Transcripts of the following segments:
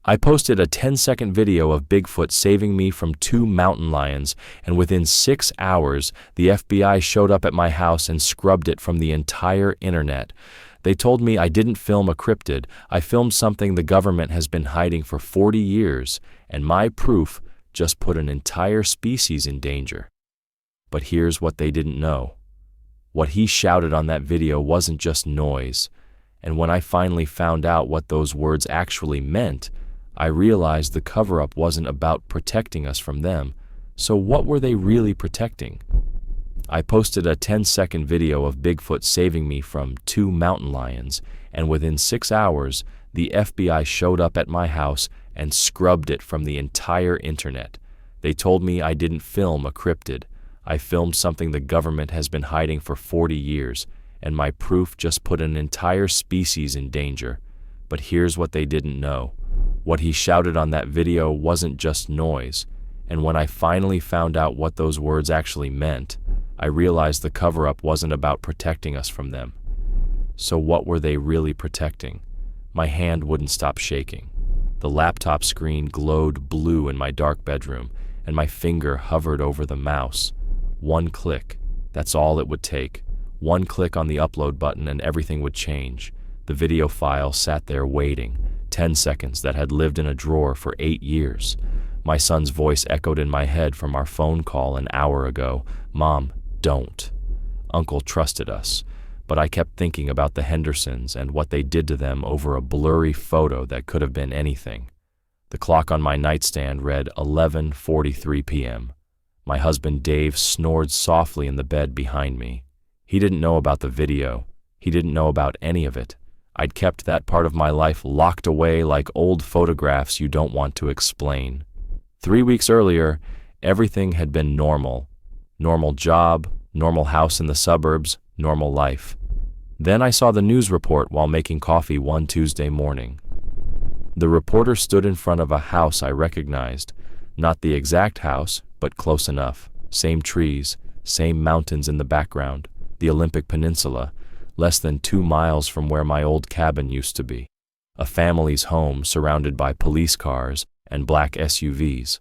I posted a 10-second video of Bigfoot saving me from 2 mountain lions, and within 6 hours, the FBI showed up at my house and scrubbed it from the entire internet. They told me I didn't film a cryptid, I filmed something the government has been hiding for 40 years, and my proof just put an entire species in danger. But here's what they didn't know. What he shouted on that video wasn't just noise, and when I finally found out what those words actually meant, I realized the cover-up wasn't about protecting us from them. So what were they really protecting? I posted a 10-second video of Bigfoot saving me from 2 mountain lions, and within 6 hours, the FBI showed up at my house and scrubbed it from the entire internet. They told me I didn't film a cryptid. I filmed something the government has been hiding for 40 years, and my proof just put an entire species in danger. But here's what they didn't know. What he shouted on that video wasn't just noise, and when I finally found out what those words actually meant, I realized the cover-up wasn't about protecting us from them. So what were they really protecting? My hand wouldn't stop shaking. The laptop screen glowed blue in my dark bedroom, and my finger hovered over the mouse. One click, that's all it would take. One click on the upload button and everything would change. The video file sat there waiting, 10 seconds that had lived in a drawer for 8 years. My son's voice echoed in my head from our phone call an hour ago. "Mom, don't." Uncle trusted us, but I kept thinking about the Hendersons and what they did to them over a blurry photo that could have been anything. The clock on my nightstand read 11:43 p.m. My husband Dave snored softly in the bed behind me. He didn't know about the video. He didn't know about any of it. I'd kept that part of my life locked away like old photographs you don't want to explain. 3 weeks earlier, everything had been normal. Normal job, normal house in the suburbs, normal life. Then I saw the news report while making coffee one Tuesday morning. The reporter stood in front of a house I recognized. Not the exact house, but close enough. Same trees, same mountains in the background, the Olympic Peninsula, less than 2 miles from where my old cabin used to be. A family's home surrounded by police cars and black SUVs.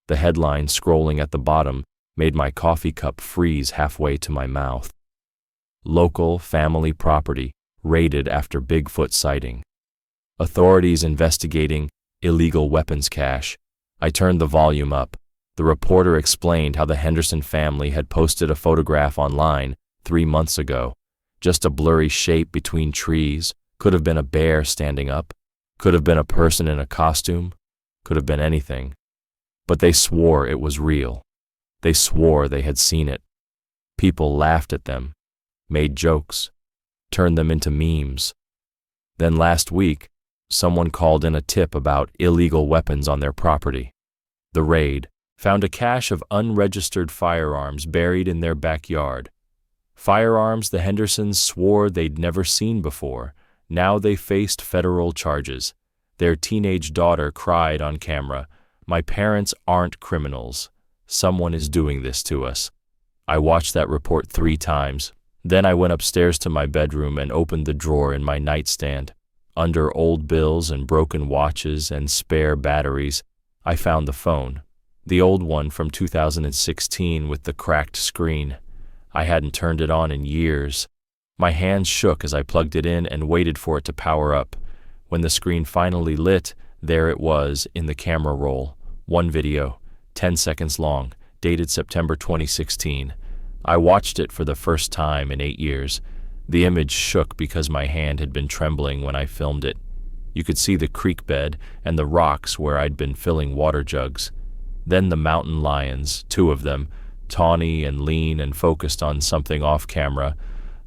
The headline scrolling at the bottom made my coffee cup freeze halfway to my mouth. Local family property raided after Bigfoot sighting. Authorities investigating illegal weapons cache. I turned the volume up. The reporter explained how the Henderson family had posted a photograph online 3 months ago. Just a blurry shape between trees. Could have been a bear standing up. Could have been a person in a costume. Could have been anything. But they swore it was real. They swore they had seen it. People laughed at them, made jokes, turned them into memes. Then last week, someone called in a tip about illegal weapons on their property. The raid found a cache of unregistered firearms buried in their backyard. Firearms the Hendersons swore they'd never seen before. Now they faced federal charges. Their teenage daughter cried on camera, "My parents aren't criminals. Someone is doing this to us." I watched that report 3 times. Then I went upstairs to my bedroom and opened the drawer in my nightstand. Under old bills and broken watches and spare batteries, I found the phone. The old one from 2016 with the cracked screen. I hadn't turned it on in years. My hands shook as I plugged it in and waited for it to power up. When the screen finally lit, there it was in the camera roll. One video, 10 seconds long, dated September 2016. I watched it for the first time in 8 years. The image shook because my hand had been trembling when I filmed it. You could see the creek bed and the rocks where I'd been filling water jugs. Then the mountain lions, 2 of them, tawny and lean and focused on something off camera.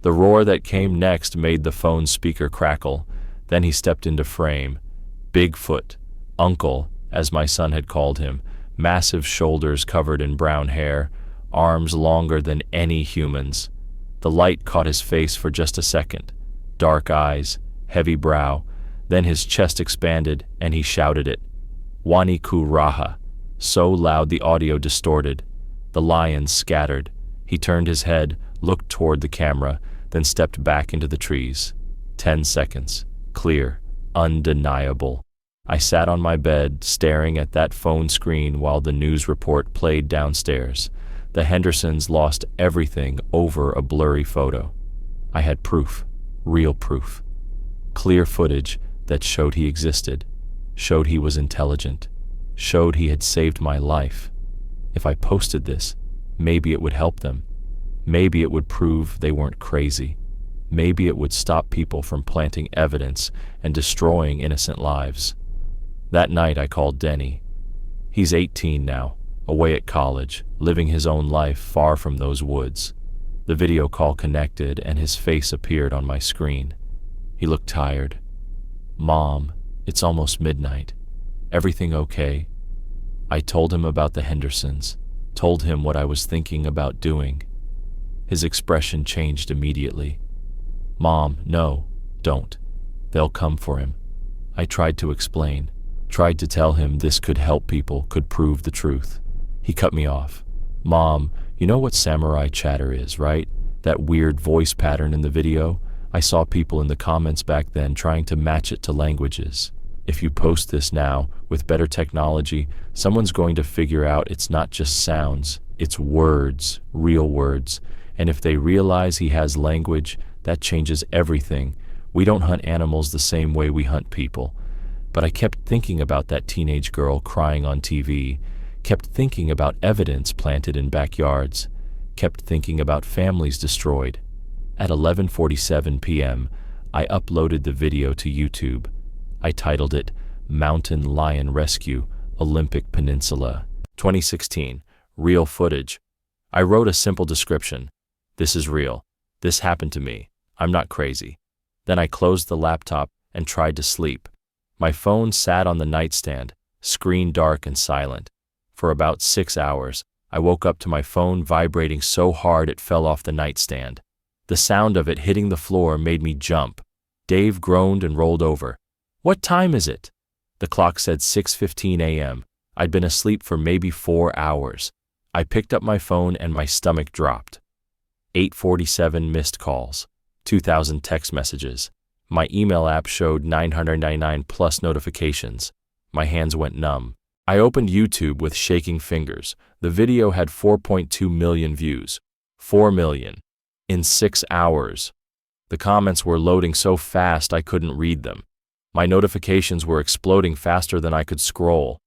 The roar that came next made the phone speaker crackle. Then he stepped into frame. Bigfoot, Uncle, as my son had called him, massive shoulders covered in brown hair, arms longer than any human's. The light caught his face for just a second. Dark eyes, heavy brow, then his chest expanded and he shouted it. Waniku Raha, so loud the audio distorted. The lions scattered. He turned his head, looked toward the camera, then stepped back into the trees. 10 seconds. Clear. Undeniable. I sat on my bed, staring at that phone screen while the news report played downstairs. The Hendersons lost everything over a blurry photo. I had proof, real proof. Clear footage that showed he existed, showed he was intelligent, showed he had saved my life. If I posted this, maybe it would help them. Maybe it would prove they weren't crazy. Maybe it would stop people from planting evidence and destroying innocent lives. That night I called Denny. He's 18 now, away at college, living his own life far from those woods. The video call connected and his face appeared on my screen. He looked tired. "Mom, it's almost midnight. Everything okay?" I told him about the Hendersons, told him what I was thinking about doing. His expression changed immediately. "Mom, no, don't. They'll come for him." I tried to explain, tried to tell him this could help people, could prove the truth. He cut me off. "Mom, you know what samurai chatter is, right? That weird voice pattern in the video? I saw people in the comments back then trying to match it to languages. If you post this now, with better technology, someone's going to figure out it's not just sounds, it's words, real words. And if they realize he has language, that changes everything. We don't hunt animals the same way we hunt people." But I kept thinking about that teenage girl crying on TV, kept thinking about evidence planted in backyards, kept thinking about families destroyed. At 11:47 p.m., I uploaded the video to YouTube. I titled it, "Mountain Lion Rescue, Olympic Peninsula, 2016, Real Footage." I wrote a simple description. "This is real. This happened to me. I'm not crazy." Then I closed the laptop and tried to sleep. My phone sat on the nightstand, screen dark and silent. For about 6 hours, I woke up to my phone vibrating so hard it fell off the nightstand. The sound of it hitting the floor made me jump. Dave groaned and rolled over. "What time is it?" The clock said 6:15 a.m. I'd been asleep for maybe 4 hours. I picked up my phone and my stomach dropped. 847 missed calls, 2,000 text messages. My email app showed 999 plus notifications. My hands went numb. I opened YouTube with shaking fingers. The video had 4.2 million views. 4 million. In 6 hours. The comments were loading so fast I couldn't read them. My notifications were exploding faster than I could scroll.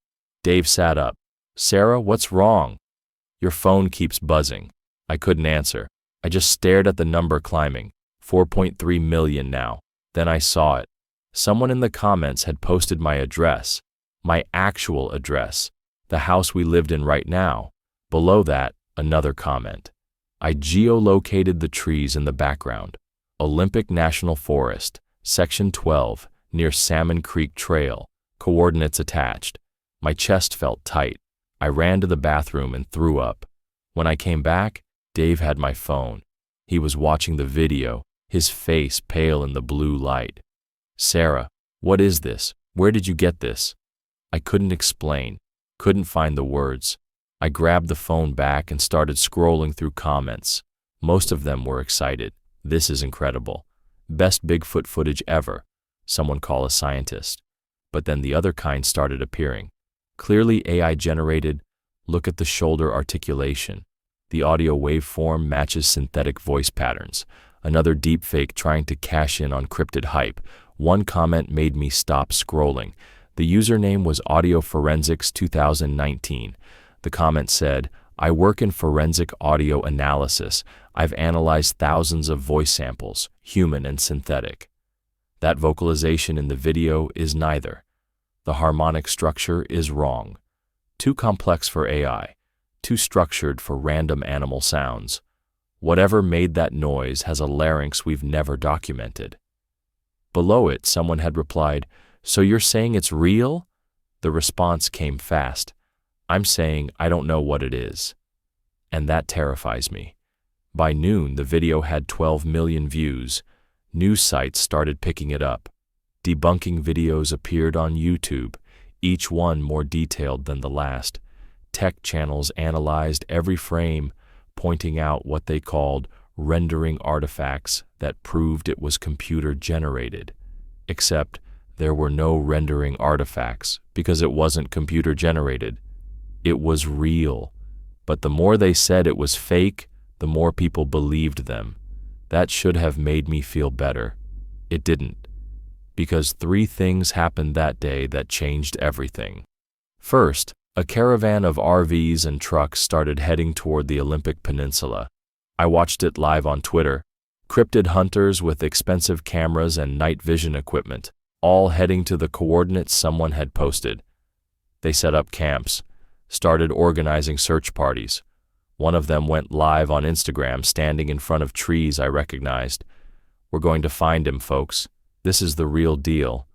Dave sat up. "Sarah, what's wrong?" "Your phone keeps buzzing." I couldn't answer. I just stared at the number climbing. 4.3 million now. Then I saw it. Someone in the comments had posted my address. My actual address. The house we lived in right now. Below that, another comment. I geolocated the trees in the background. Olympic National Forest, Section 12, near Salmon Creek Trail. Coordinates attached. My chest felt tight. I ran to the bathroom and threw up. When I came back, Dave had my phone. He was watching the video, his face pale in the blue light. "Sarah, what is this? Where did you get this?" I couldn't explain, couldn't find the words. I grabbed the phone back and started scrolling through comments. Most of them were excited. "This is incredible. Best Bigfoot footage ever. Someone call a scientist." But then the other kind started appearing. Clearly AI generated. Look at the shoulder articulation. The audio waveform matches synthetic voice patterns. Another deepfake trying to cash in on cryptid hype. One comment made me stop scrolling. The username was Audio Forensics 2019. The comment said, "I work in forensic audio analysis. I've analyzed thousands of voice samples, human and synthetic." That vocalization in the video is neither. The harmonic structure is wrong. Too complex for AI. Too structured for random animal sounds. Whatever made that noise has a larynx we've never documented. Below it, someone had replied, "So you're saying it's real?" The response came fast. "I'm saying I don't know what it is." And that terrifies me. By noon, the video had 12 million views. News sites started picking it up. Debunking videos appeared on YouTube, each one more detailed than the last. Tech channels analyzed every frame, pointing out what they called rendering artifacts that proved it was computer-generated. Except There were no rendering artifacts because it wasn't computer generated. It was real. But the more they said it was fake, the more people believed them. That should have made me feel better. It didn't. Because 3 things happened that day that changed everything. First, a caravan of RVs and trucks started heading toward the Olympic Peninsula. I watched it live on Twitter. Cryptid hunters with expensive cameras and night vision equipment, all heading to the coordinates someone had posted. They set up camps, started organizing search parties. One of them went live on Instagram, standing in front of trees I recognized. "We're going to find him, folks. This is the real deal."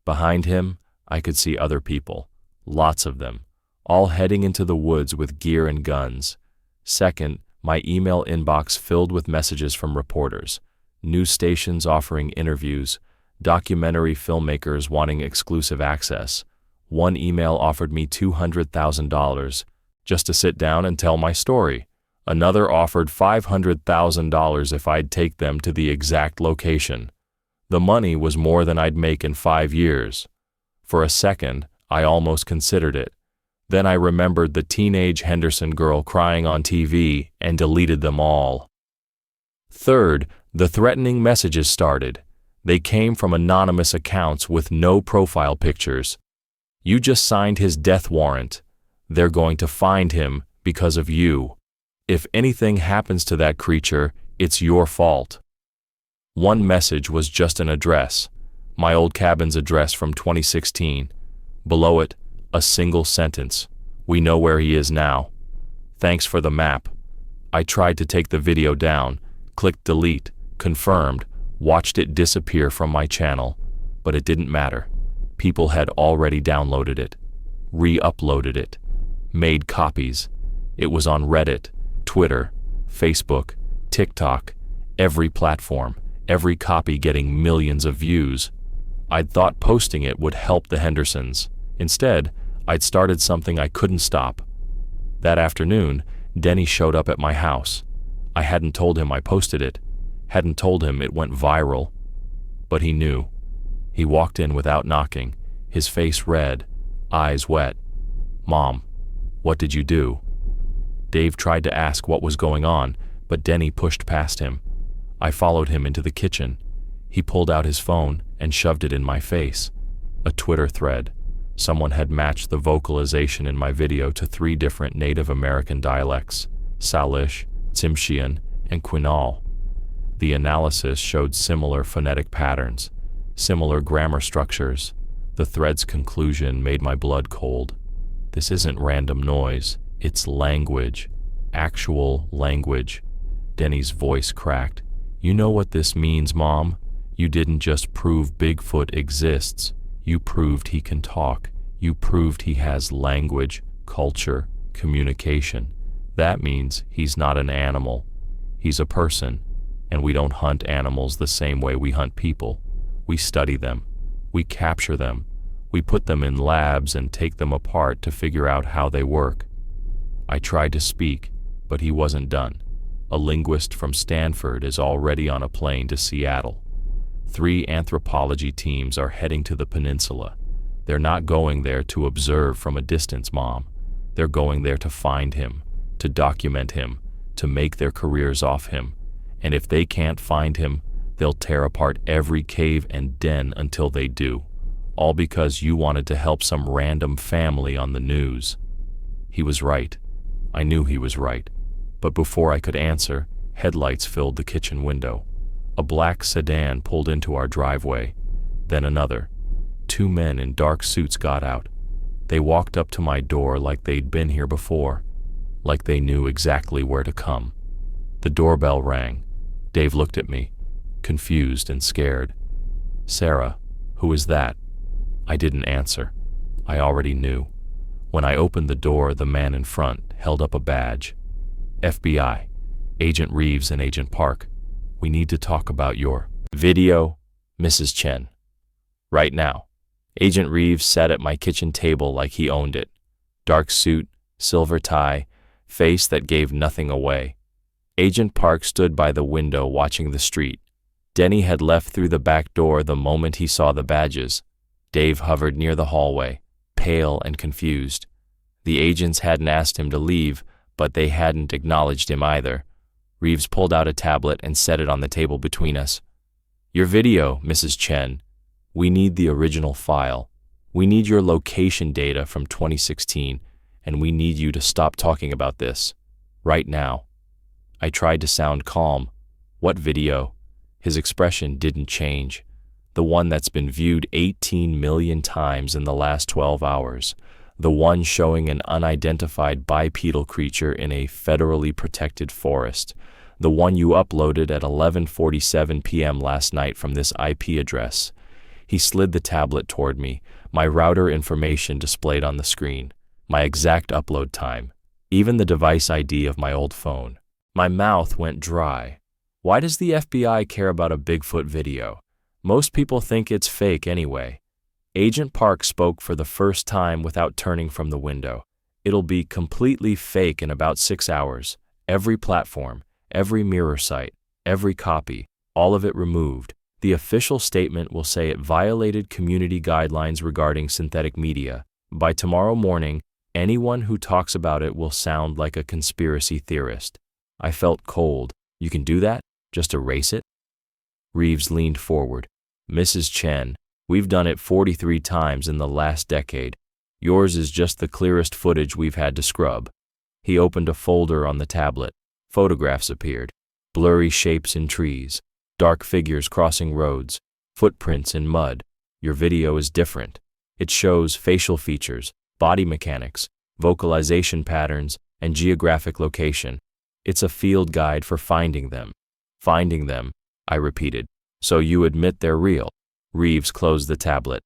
Behind him, I could see other people, lots of them, all heading into the woods with gear and guns. Second, my email inbox filled with messages from reporters, news stations offering interviews, documentary filmmakers wanting exclusive access. One email offered me $200,000 just to sit down and tell my story. Another offered $500,000 if I'd take them to the exact location. The money was more than I'd make in 5 years. For a second, I almost considered it. Then I remembered the teenage Henderson girl crying on TV and deleted them all. Third, the threatening messages started. They came from anonymous accounts with no profile pictures. "You just signed his death warrant. They're going to find him because of you. If anything happens to that creature, it's your fault." One message was just an address, my old cabin's address from 2016. Below it, a single sentence: "We know where he is now. Thanks for the map." I tried to take the video down, clicked delete, confirmed, watched it disappear from my channel, but it didn't matter. People had already downloaded it, re-uploaded it, made copies. It was on Reddit, Twitter, Facebook, TikTok, every platform, every copy getting millions of views. I'd thought posting it would help the Hendersons. Instead, I'd started something I couldn't stop. That afternoon, Denny showed up at my house. I hadn't told him I posted it, hadn't told him it went viral, but he knew. He walked in without knocking, his face red, eyes wet. "Mom, what did you do?" Dave tried to ask what was going on, but Denny pushed past him. I followed him into the kitchen. He pulled out his phone and shoved it in my face. A Twitter thread. Someone had matched the vocalization in my video to 3 different Native American dialects: Salish, Tsimshian, and Quinaul. The analysis showed similar phonetic patterns, similar grammar structures. The thread's conclusion made my blood cold. This isn't random noise, it's language. Actual language. Denny's voice cracked. "You know what this means, Mom? You didn't just prove Bigfoot exists. You proved he can talk. You proved he has language, culture, communication. That means he's not an animal. He's a person, and we don't hunt animals the same way we hunt people. We study them. We capture them. We put them in labs and take them apart to figure out how they work." I tried to speak, but he wasn't done. A linguist from Stanford is already on a plane to Seattle. 3 anthropology teams are heading to the peninsula. They're not going there to observe from a distance, Mom. They're going there to find him, to document him, to make their careers off him. And if they can't find him, they'll tear apart every cave and den until they do. All because you wanted to help some random family on the news. He was right. I knew he was right. But before I could answer, headlights filled the kitchen window. A black sedan pulled into our driveway. Then another. 2 men in dark suits got out. They walked up to my door like they'd been here before, like they knew exactly where to come. The doorbell rang. Dave looked at me, confused and scared. "Sarah, who is that?" I didn't answer. I already knew. When I opened the door, the man in front held up a badge. "FBI, Agent Reeves and Agent Park. We need to talk about your video, Mrs. Chen. Right now." Agent Reeves sat at my kitchen table like he owned it. Dark suit, silver tie, face that gave nothing away. Agent Park stood by the window watching the street. Denny had left through the back door the moment he saw the badges. Dave hovered near the hallway, pale and confused. The agents hadn't asked him to leave, but they hadn't acknowledged him either. Reeves pulled out a tablet and set it on the table between us. "Your video, Mrs. Chen. We need the original file. We need your location data from 2016, and we need you to stop talking about this. Right now." I tried to sound calm. "What video?" His expression didn't change. "The one that's been viewed 18 million times in the last 12 hours. The one showing an unidentified bipedal creature in a federally protected forest. The one you uploaded at 11:47 p.m. last night from this IP address." He slid the tablet toward me, my router information displayed on the screen, my exact upload time, even the device ID of my old phone. My mouth went dry. Why does the FBI care about a Bigfoot video? Most people think it's fake anyway. Agent Park spoke for the first time without turning from the window. "It'll be completely fake in about 6 hours. Every platform, every mirror site, every copy, all of it removed. The official statement will say it violated community guidelines regarding synthetic media. By tomorrow morning, anyone who talks about it will sound like a conspiracy theorist." I felt cold. "You can do that? Just erase it?" Reeves leaned forward. "Mrs. Chen, we've done it 43 times in the last decade. Yours is just the clearest footage we've had to scrub." He opened a folder on the tablet. Photographs appeared. Blurry shapes in trees, dark figures crossing roads, footprints in mud. "Your video is different. It shows facial features, body mechanics, vocalization patterns, and geographic location. It's a field guide for finding them." "Finding them," I repeated. "So you admit they're real?" Reeves closed the tablet.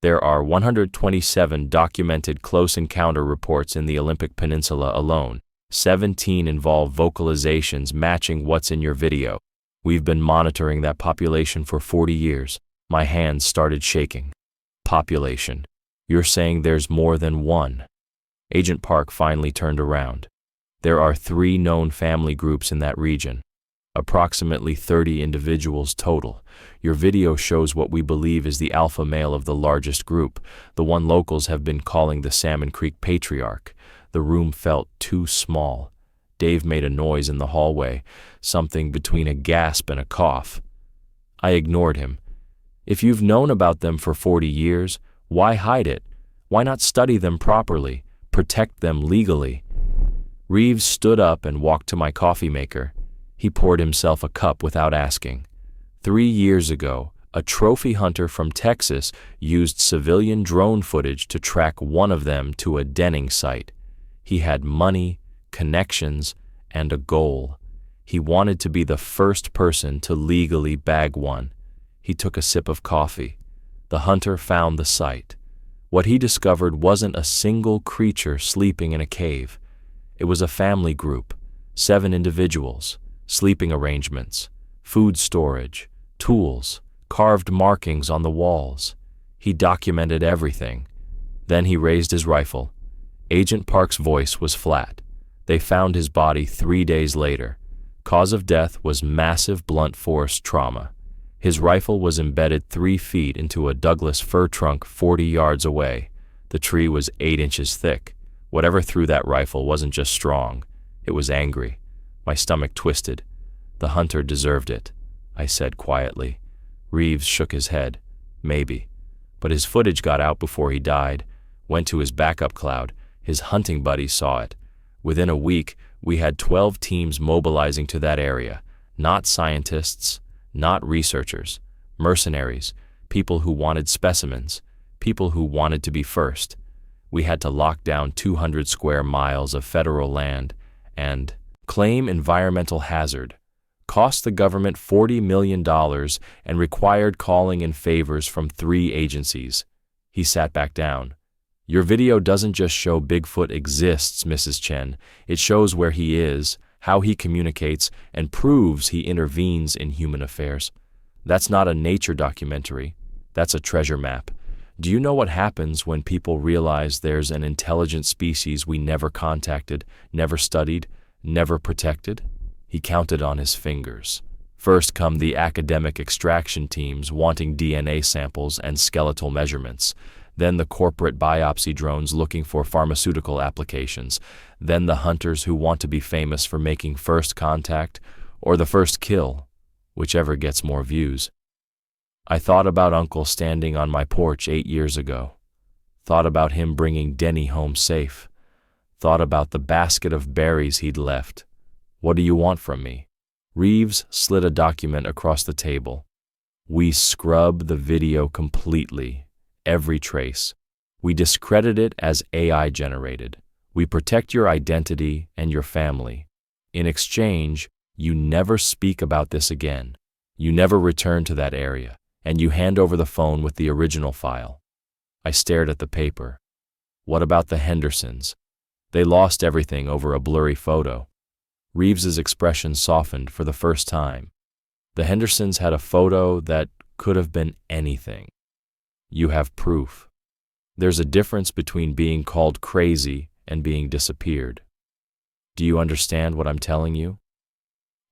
"There are 127 documented close encounter reports in the Olympic Peninsula alone. 17 involve vocalizations matching what's in your video. We've been monitoring that population for 40 years. My hands started shaking. "Population? You're saying there's more than one?" Agent Park finally turned around. "There are 3 known family groups in that region. Approximately 30 individuals total. Your video shows what we believe is the alpha male of the largest group, the one locals have been calling the Salmon Creek Patriarch." The room felt too small. Dave made a noise in the hallway, something between a gasp and a cough. I ignored him. "If you've known about them for 40 years, why hide it? Why not study them properly, protect them legally?" Reeves stood up and walked to my coffee maker. He poured himself a cup without asking. 3 years ago, a trophy hunter from Texas used civilian drone footage to track one of them to a denning site. He had money, connections, and a goal. He wanted to be the first person to legally bag one. He took a sip of coffee. The hunter found the site. What he discovered wasn't a single creature sleeping in a cave. It was a family group, 7 individuals, sleeping arrangements, food storage, tools, carved markings on the walls. He documented everything. Then he raised his rifle. Agent Park's voice was flat. They found his body 3 days later. Cause of death was massive blunt force trauma. His rifle was embedded 3 feet into a Douglas fir trunk 40 yards away. The tree was 8 inches thick. Whatever threw that rifle wasn't just strong, it was angry. My stomach twisted. "The hunter deserved it," I said quietly. Reeves shook his head. "Maybe. But his footage got out before he died, went to his backup cloud. His hunting buddies saw it. Within a week, we had 12 teams mobilizing to that area. Not scientists, not researchers, mercenaries, people who wanted specimens, people who wanted to be first. We had to lock down 200 square miles of federal land and claim environmental hazard. Cost the government $40 million and required calling in favors from 3 agencies." He sat back down. "Your video doesn't just show Bigfoot exists, Mrs. Chen. It shows where he is, how he communicates, and proves he intervenes in human affairs. That's not a nature documentary. That's a treasure map. Do you know what happens when people realize there's an intelligent species we never contacted, never studied, never protected?" He counted on his fingers. First come the academic extraction teams wanting DNA samples and skeletal measurements, then the corporate biopsy drones looking for pharmaceutical applications, then the hunters who want to be famous for making first contact or the first kill, whichever gets more views. I thought about Uncle standing on my porch 8 years ago, thought about him bringing Denny home safe, thought about the basket of berries he'd left. What do you want from me? Reeves slid a document across the table. We scrub the video completely, every trace. We discredit it as AI generated. We protect your identity and your family. In exchange, you never speak about this again. You never return to that area, and you hand over the phone with the original file. I stared at the paper. What about the Hendersons? They lost everything over a blurry photo. Reeves's expression softened for the first time. The Hendersons had a photo that could have been anything. You have proof. There's a difference between being called crazy and being disappeared. Do you understand what I'm telling you?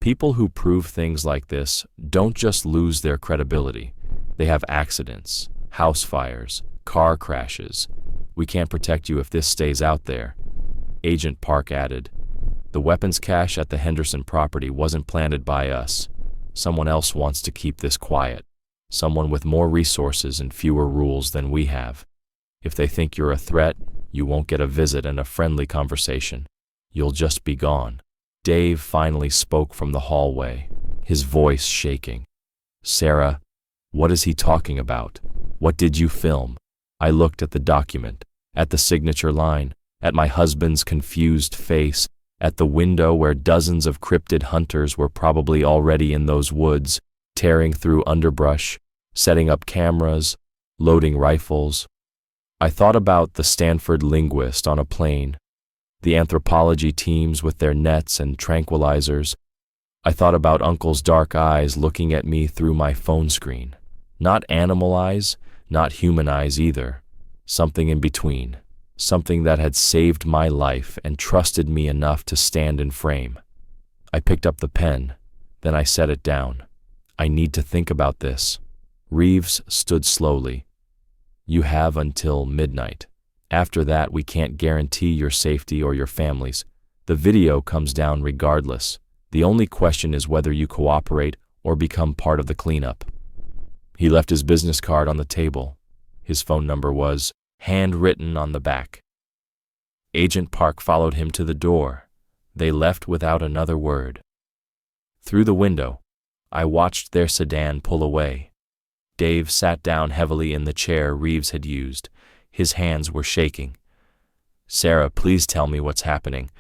People who prove things like this don't just lose their credibility. They have accidents, house fires, car crashes. We can't protect you if this stays out there. Agent Park added, the weapons cache at the Henderson property wasn't planted by us. Someone else wants to keep this quiet. Someone with more resources and fewer rules than we have. If they think you're a threat, you won't get a visit and a friendly conversation. You'll just be gone. Dave finally spoke from the hallway, his voice shaking. Sarah, what is he talking about? What did you film? I looked at the document, at the signature line, at my husband's confused face, at the window where dozens of cryptid hunters were probably already in those woods, tearing through underbrush, setting up cameras, loading rifles. I thought about the Stanford linguist on a plane, the anthropology teams with their nets and tranquilizers. I thought about Uncle's dark eyes looking at me through my phone screen. Not animal eyes, not human eyes either. Something in between. Something that had saved my life and trusted me enough to stand in frame. I picked up the pen, then I set it down. I need to think about this. Reeves stood slowly. You have until midnight. After that, we can't guarantee your safety or your family's. The video comes down regardless. The only question is whether you cooperate or become part of the cleanup. He left his business card on the table. His phone number was handwritten on the back. Agent Park followed him to the door. They left without another word. Through the window, I watched their sedan pull away. Dave sat down heavily in the chair Reeves had used. His hands were shaking. Sarah, please tell me what's happening.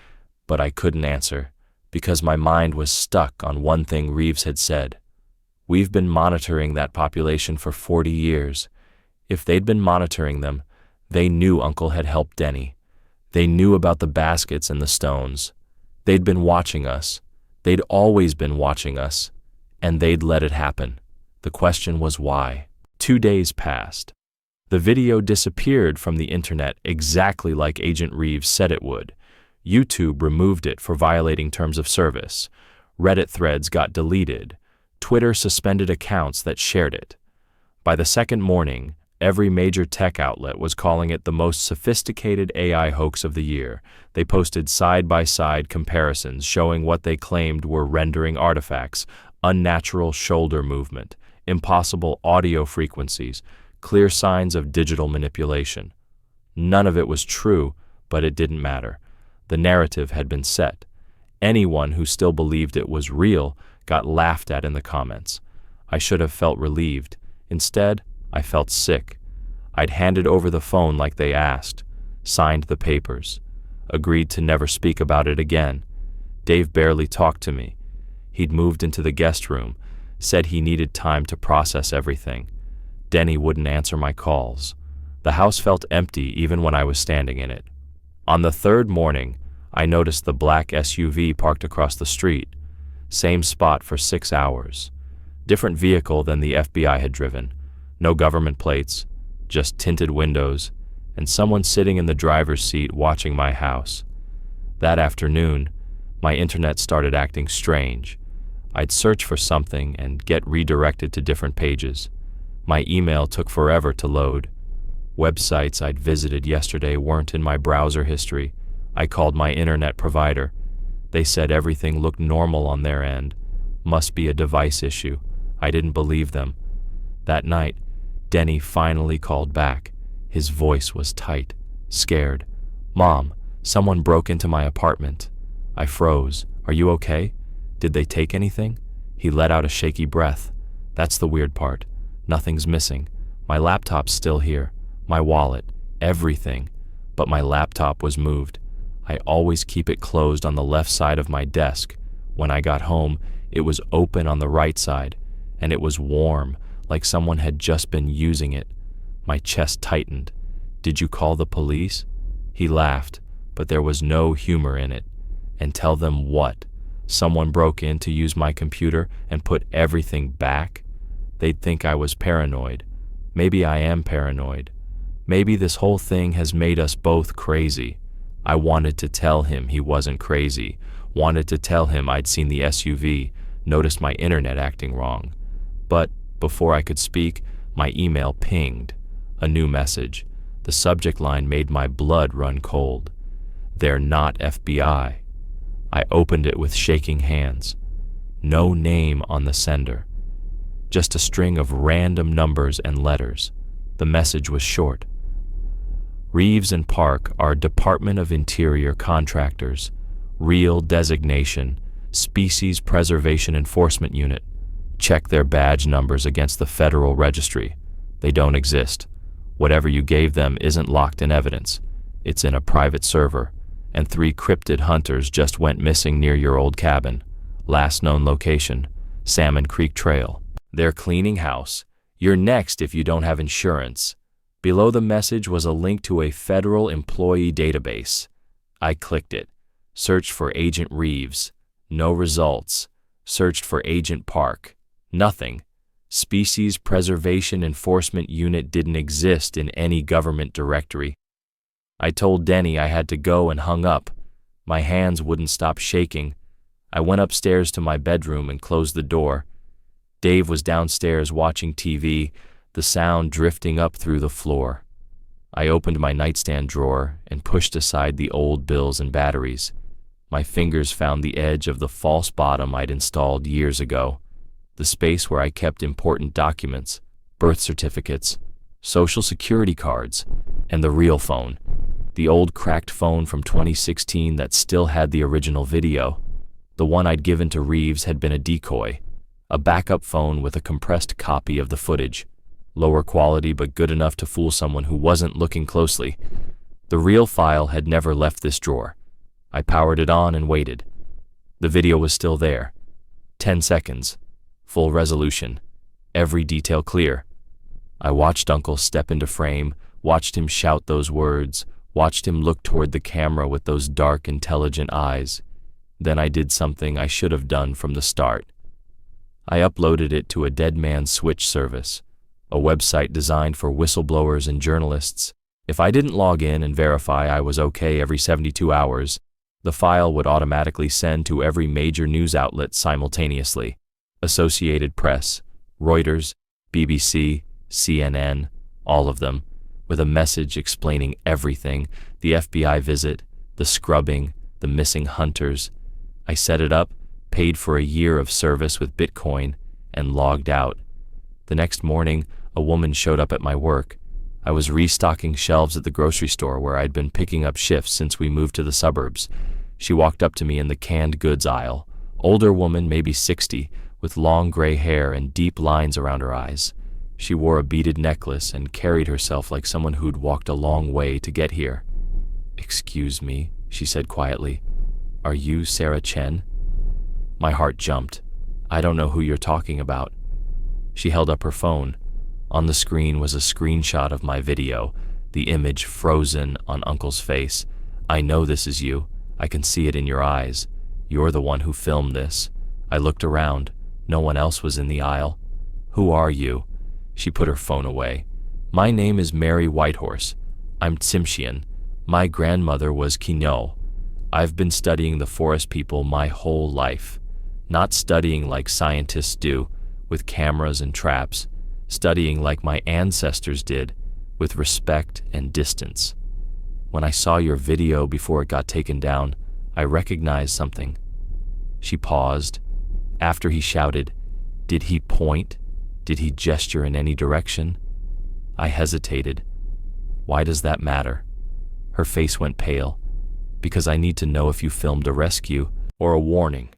But I couldn't answer, because my mind was stuck on one thing Reeves had said. We've been monitoring that population for 40 years. If they'd been monitoring them, they knew Uncle had helped Denny. They knew about the baskets and the stones. They'd been watching us. They'd always been watching us. And they'd let it happen. The question was why. 2 days passed. The video disappeared from the internet exactly like Agent Reeves said it would. YouTube removed it for violating terms of service. Reddit threads got deleted. Twitter suspended accounts that shared it. By the second morning, every major tech outlet was calling it the most sophisticated AI hoax of the year. They posted side-by-side comparisons showing what they claimed were rendering artifacts, unnatural shoulder movement, impossible audio frequencies, clear signs of digital manipulation. None of it was true, but it didn't matter. The narrative had been set. Anyone who still believed it was real got laughed at in the comments. I should have felt relieved. Instead, I felt sick. I'd handed over the phone like they asked, signed the papers, agreed to never speak about it again. Dave barely talked to me. He'd moved into the guest room, said he needed time to process everything. Denny wouldn't answer my calls. The house felt empty even when I was standing in it. On the third morning, I noticed the black SUV parked across the street. Same spot for 6 hours. Different vehicle than the FBI had driven. No government plates, just tinted windows, and someone sitting in the driver's seat watching my house. That afternoon, my internet started acting strange. I'd search for something and get redirected to different pages. My email took forever to load. Websites I'd visited yesterday weren't in my browser history. I called my internet provider. They said everything looked normal on their end. Must be a device issue. I didn't believe them. That night, Denny finally called back. His voice was tight, scared. "Mom, someone broke into my apartment." I froze. "Are you okay? Did they take anything?" He let out a shaky breath. "That's the weird part. Nothing's missing. My laptop's still here. My wallet. Everything. But my laptop was moved. I always keep it closed on the left side of my desk. When I got home, it was open on the right side, and it was warm, like someone had just been using it." My chest tightened. "Did you call the police?" He laughed, but there was no humor in it. "And tell them what? Someone broke in to use my computer and put everything back? They'd think I was paranoid. Maybe I am paranoid. Maybe this whole thing has made us both crazy." I wanted to tell him he wasn't crazy, wanted to tell him I'd seen the SUV, noticed my internet acting wrong. But before I could speak, my email pinged. A new message. The subject line made my blood run cold. "They're not FBI." I opened it with shaking hands. No name on the sender. Just a string of random numbers and letters. The message was short. "Reeves and Park are Department of Interior contractors. Real designation, Species Preservation Enforcement Unit. Check their badge numbers against the Federal Registry. They don't exist. Whatever you gave them isn't locked in evidence. It's in a private server. And 3 cryptid hunters just went missing near your old cabin. Last known location, Salmon Creek Trail. They're cleaning house. You're next if you don't have insurance." Below the message was a link to a federal employee database. I clicked it. Searched for Agent Reeves. No results. Searched for Agent Park. Nothing. Species Preservation Enforcement Unit didn't exist in any government directory. I told Denny I had to go and hung up. My hands wouldn't stop shaking. I went upstairs to my bedroom and closed the door. Dave was downstairs watching TV, the sound drifting up through the floor. I opened my nightstand drawer and pushed aside the old bills and batteries. My fingers found the edge of the false bottom I'd installed years ago, the space where I kept important documents, birth certificates, social security cards, and the real phone, the old cracked phone from 2016 that still had the original video. The one I'd given to Reeves had been a decoy, a backup phone with a compressed copy of the footage. Lower quality but good enough to fool someone who wasn't looking closely. The real file had never left this drawer. I powered it on and waited. The video was still there. 10 seconds. Full resolution. Every detail clear. I watched Uncle step into frame, watched him shout those words, watched him look toward the camera with those dark, intelligent eyes. Then I did something I should have done from the start. I uploaded it to a Dead Man Switch service, a website designed for whistleblowers and journalists. If I didn't log in and verify I was okay every 72 hours, the file would automatically send to every major news outlet simultaneously. Associated Press, Reuters, BBC, CNN, all of them, with a message explaining everything, the FBI visit, the scrubbing, the missing hunters. I set it up, paid for a year of service with Bitcoin, and logged out. The next morning, a woman showed up at my work. I was restocking shelves at the grocery store where I'd been picking up shifts since we moved to the suburbs. She walked up to me in the canned goods aisle. Older woman, maybe 60, with long gray hair and deep lines around her eyes. She wore a beaded necklace and carried herself like someone who'd walked a long way to get here. "Excuse me," she said quietly. "Are you Sarah Chen?" My heart jumped. "I don't know who you're talking about." She held up her phone. On the screen was a screenshot of my video, the image frozen on Uncle's face. "I know this is you. I can see it in your eyes. You're the one who filmed this." I looked around. No one else was in the aisle. "Who are you?" She put her phone away. "My name is Mary Whitehorse. I'm Tsimshian. My grandmother was Kino. I've been studying the forest people my whole life. Not studying like scientists do, with cameras and traps, studying like my ancestors did, with respect and distance. When I saw your video before it got taken down, I recognized something. She paused. After he shouted, "Did he point? Did he gesture in any direction?" I hesitated. Why does that matter? Her face went pale. Because I need to know if you filmed a rescue or a warning.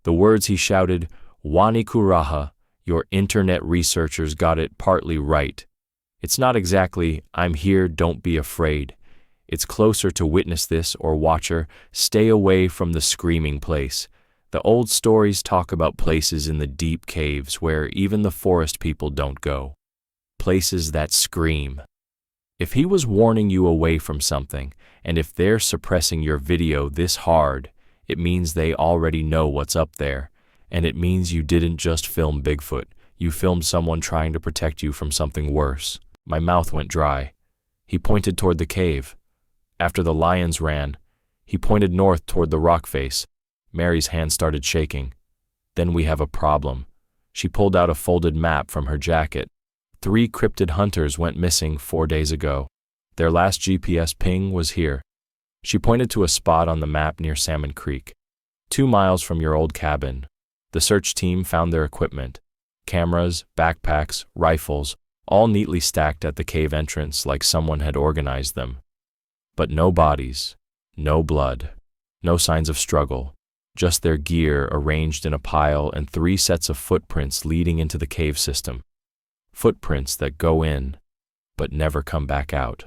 The words he shouted, "Wani Kuraha, your internet researchers got it partly right." It's not exactly, "I'm here, don't be afraid." It's closer to "witness this" or "watcher, stay away from the screaming place." The old stories talk about places in the deep caves where even the forest people don't go. Places that scream. If he was warning you away from something, and if they're suppressing your video this hard, it means they already know what's up there, and it means you didn't just film Bigfoot, you filmed someone trying to protect you from something worse. My mouth went dry. He pointed toward the cave. After the lions ran, he pointed north toward the rock face. Mary's hand started shaking. Then we have a problem. She pulled out a folded map from her jacket. 3 cryptid hunters went missing 4 days ago. Their last GPS ping was here. She pointed to a spot on the map near Salmon Creek, 2 miles from your old cabin. The search team found their equipment, cameras, backpacks, rifles, all neatly stacked at the cave entrance like someone had organized them. But no bodies, no blood, no signs of struggle, just their gear arranged in a pile and 3 sets of footprints leading into the cave system. Footprints that go in, but never come back out.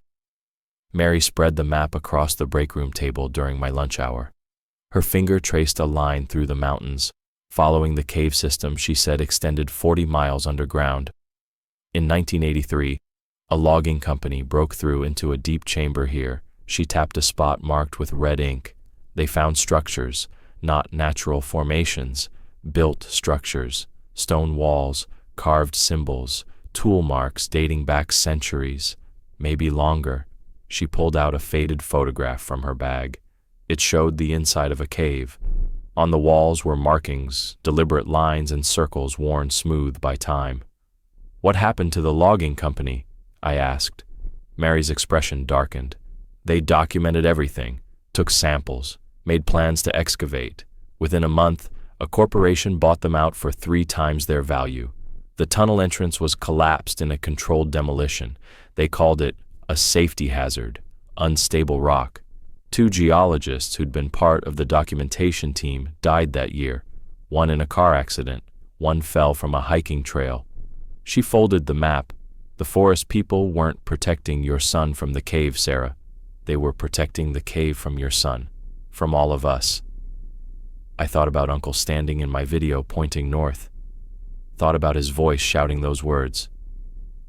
Mary spread the map across the break room table during my lunch hour. Her finger traced a line through the mountains, following the cave system she said extended 40 miles underground. In 1983, a logging company broke through into a deep chamber here. She tapped a spot marked with red ink. They found structures, not natural formations, built structures, stone walls, carved symbols, tool marks dating back centuries, maybe longer. She pulled out a faded photograph from her bag. It showed the inside of a cave. On the walls were markings, deliberate lines and circles worn smooth by time. "What happened to the logging company?" I asked. Mary's expression darkened. "They documented everything, took samples, made plans to excavate. Within a month, a corporation bought them out for 3 times their value. The tunnel entrance was collapsed in a controlled demolition. They called it a safety hazard, unstable rock. 2 geologists who'd been part of the documentation team died that year, one in a car accident, one fell from a hiking trail." She folded the map. "The forest people weren't protecting your son from the cave, Sarah. They were protecting the cave from your son, from all of us." I thought about Uncle standing in my video pointing north. Thought about his voice shouting those words.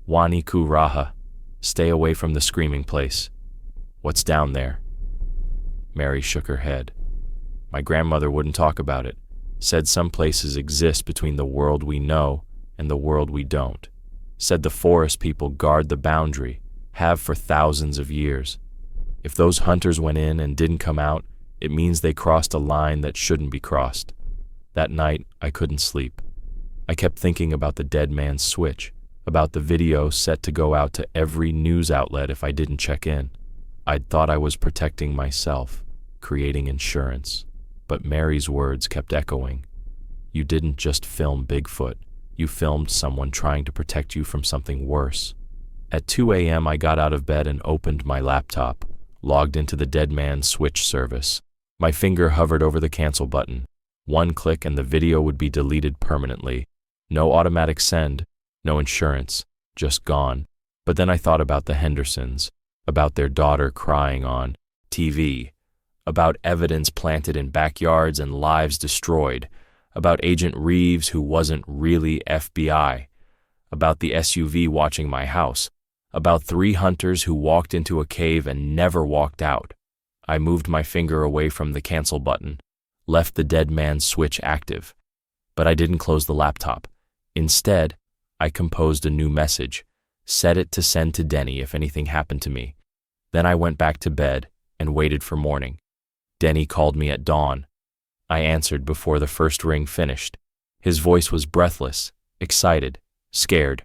"Wani Kuraha, stay away from the screaming place. What's down there?" Mary shook her head. "My grandmother wouldn't talk about it. Said some places exist between the world we know and the world we don't. Said the forest people guard the boundary, have for thousands of years. If those hunters went in and didn't come out, it means they crossed a line that shouldn't be crossed." That night, I couldn't sleep. I kept thinking about the dead man's switch, about the video set to go out to every news outlet if I didn't check in. I'd thought I was protecting myself, creating insurance. But Mary's words kept echoing. "You didn't just film Bigfoot. You filmed someone trying to protect you from something worse." At 2 a.m. I got out of bed and opened my laptop, logged into the dead man's switch service. My finger hovered over the cancel button. 1 click and the video would be deleted permanently. No automatic send, no insurance, just gone. But then I thought about the Hendersons, about their daughter crying on TV, about evidence planted in backyards and lives destroyed, about Agent Reeves who wasn't really FBI, about the SUV watching my house, about 3 hunters who walked into a cave and never walked out. I moved my finger away from the cancel button, left the dead man's switch active, but I didn't close the laptop. Instead, I composed a new message, set it to send to Denny if anything happened to me. Then I went back to bed and waited for morning. Denny called me at dawn. I answered before the first ring finished. His voice was breathless, excited, scared.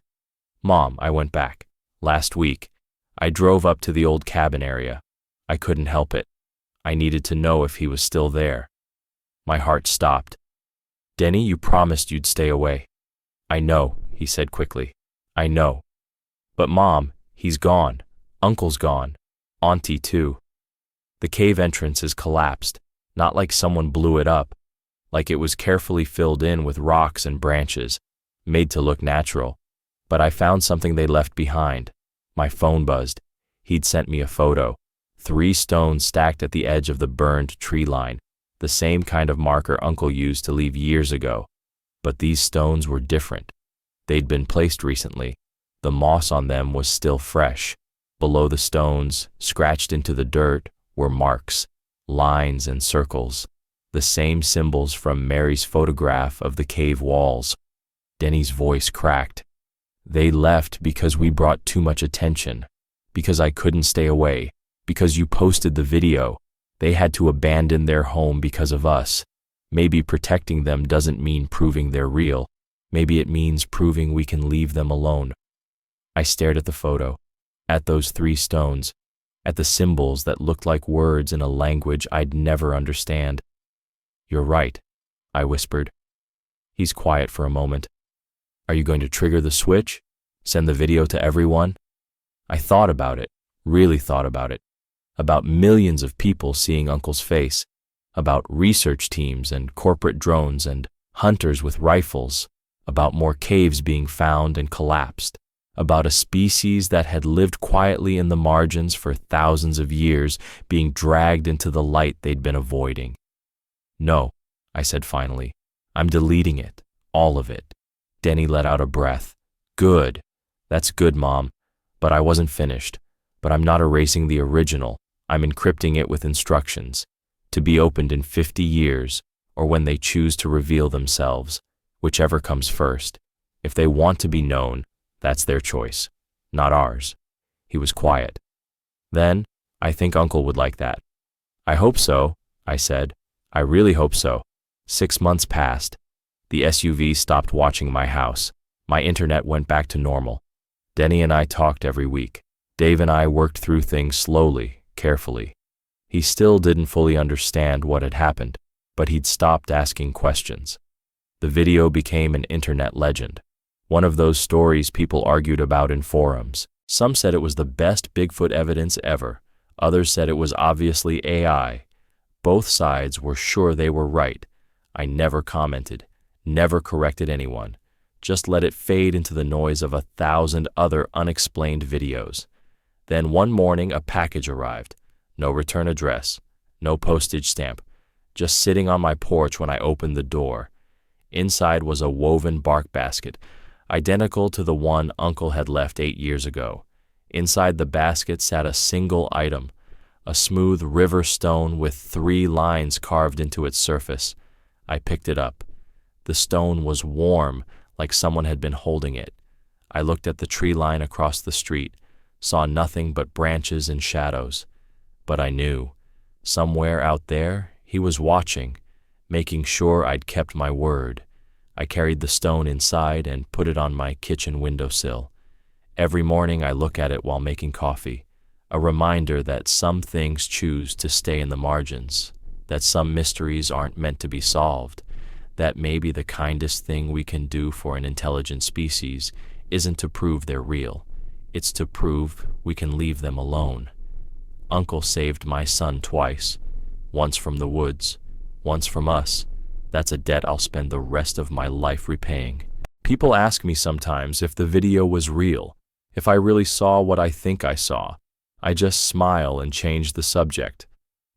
Mom, I went back. Last week, I drove up to the old cabin area. I couldn't help it. I needed to know if he was still there. My heart stopped. Denny, you promised you'd stay away. I know, he said quickly. I know. But Mom, he's gone. Uncle's gone. Auntie too. The cave entrance is collapsed, not like someone blew it up, like it was carefully filled in with rocks and branches, made to look natural. But I found something they left behind. My phone buzzed. He'd sent me a photo. 3 stones stacked at the edge of the burned tree line, the same kind of marker Uncle used to leave years ago. But these stones were different. They'd been placed recently. The moss on them was still fresh. Below the stones, scratched into the dirt, were marks, lines and circles, the same symbols from Mary's photograph of the cave walls. Denny's voice cracked. They left because we brought too much attention, because I couldn't stay away, because you posted the video. They had to abandon their home because of us. Maybe protecting them doesn't mean proving they're real. Maybe it means proving we can leave them alone. I stared at the photo, at those 3 stones, at the symbols that looked like words in a language I'd never understand. You're right, I whispered. He's quiet for a moment. Are you going to trigger the switch? Send the video to everyone? I thought about it, really thought about it. About millions of people seeing Uncle's face, about research teams and corporate drones and hunters with rifles, about more caves being found and collapsed, about a species that had lived quietly in the margins for thousands of years being dragged into the light they'd been avoiding. No, I said finally. I'm deleting it, all of it. Denny let out a breath. Good. That's good, Mom. But I wasn't finished. But I'm not erasing the original. I'm encrypting it with instructions, to be opened in 50 years, or when they choose to reveal themselves, whichever comes first. If they want to be known, that's their choice, not ours. He was quiet. Then, I think Uncle would like that. I hope so, I said. I really hope so. 6 months passed. The SUV stopped watching my house. My internet went back to normal. Denny and I talked every week. Dave and I worked through things slowly, carefully. He still didn't fully understand what had happened, but he'd stopped asking questions. The video became an internet legend. One of those stories people argued about in forums. Some said it was the best Bigfoot evidence ever. Others said it was obviously AI. Both sides were sure they were right. I never commented, never corrected anyone. Just let it fade into the noise of 1,000 other unexplained videos. Then one morning a package arrived. No return address, no postage stamp. Just sitting on my porch when I opened the door. Inside was a woven bark basket, identical to the one Uncle had left 8 years ago. Inside the basket sat a single item, a smooth river stone with 3 lines carved into its surface. I picked it up. The stone was warm, like someone had been holding it. I looked at the tree line across the street, saw nothing but branches and shadows. But I knew, somewhere out there, he was watching, making sure I'd kept my word. I carried the stone inside and put it on my kitchen windowsill. Every morning I look at it while making coffee, a reminder that some things choose to stay in the margins, that some mysteries aren't meant to be solved, that maybe the kindest thing we can do for an intelligent species isn't to prove they're real, it's to prove we can leave them alone. Uncle saved my son twice, once from the woods, once from us. That's a debt I'll spend the rest of my life repaying. People ask me sometimes if the video was real, if I really saw what I think I saw. I just smile and change the subject.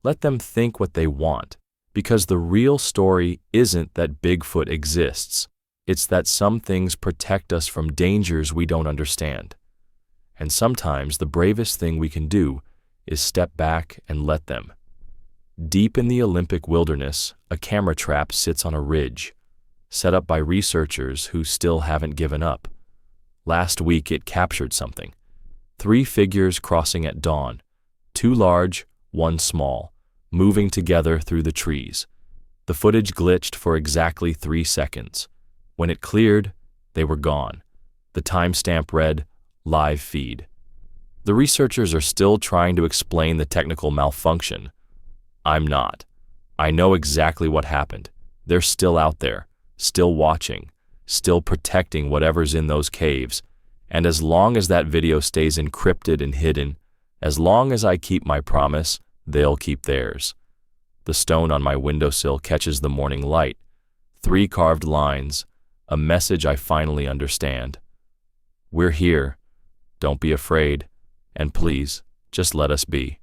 Let them think what they want, because the real story isn't that Bigfoot exists. It's that some things protect us from dangers we don't understand. And sometimes the bravest thing we can do is step back and let them. Deep in the Olympic wilderness, a camera trap sits on a ridge, set up by researchers who still haven't given up. Last week it captured something. 3 figures crossing at dawn, 2 large, 1 small, moving together through the trees. The footage glitched for exactly 3 seconds. When it cleared, they were gone. The timestamp read, "Live feed." The researchers are still trying to explain the technical malfunction. I'm not. I know exactly what happened. They're still out there, still watching, still protecting whatever's in those caves. And as long as that video stays encrypted and hidden, as long as I keep my promise, they'll keep theirs. The stone on my windowsill catches the morning light. 3 carved lines, a message I finally understand. We're here. Don't be afraid. And please, just let us be.